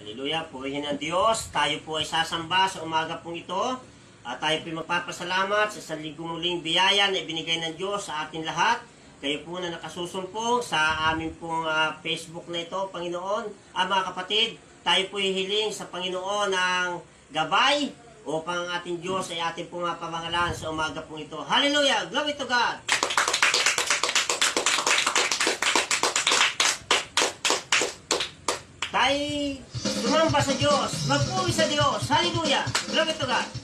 Hallelujah, purihin ang Diyos. Tayo po ay sasamba sa umaga pong ito. At tayo po ay magpapasalamat sa isang linggo muling biyaya na ibinigay ng Diyos sa atin lahat. Kayo po na nakasusumpong sa aming pong Facebook na ito, Panginoon. Mga kapatid, tayo po ay hiling sa Panginoon ng gabay upang ang ating Diyos ay ating pong mapamangalan sa umaga pong ito. Hallelujah! Glory to God! Tayo sumamba sa Diyos, magpuri sa Diyos. Hallelujah! Glory to God!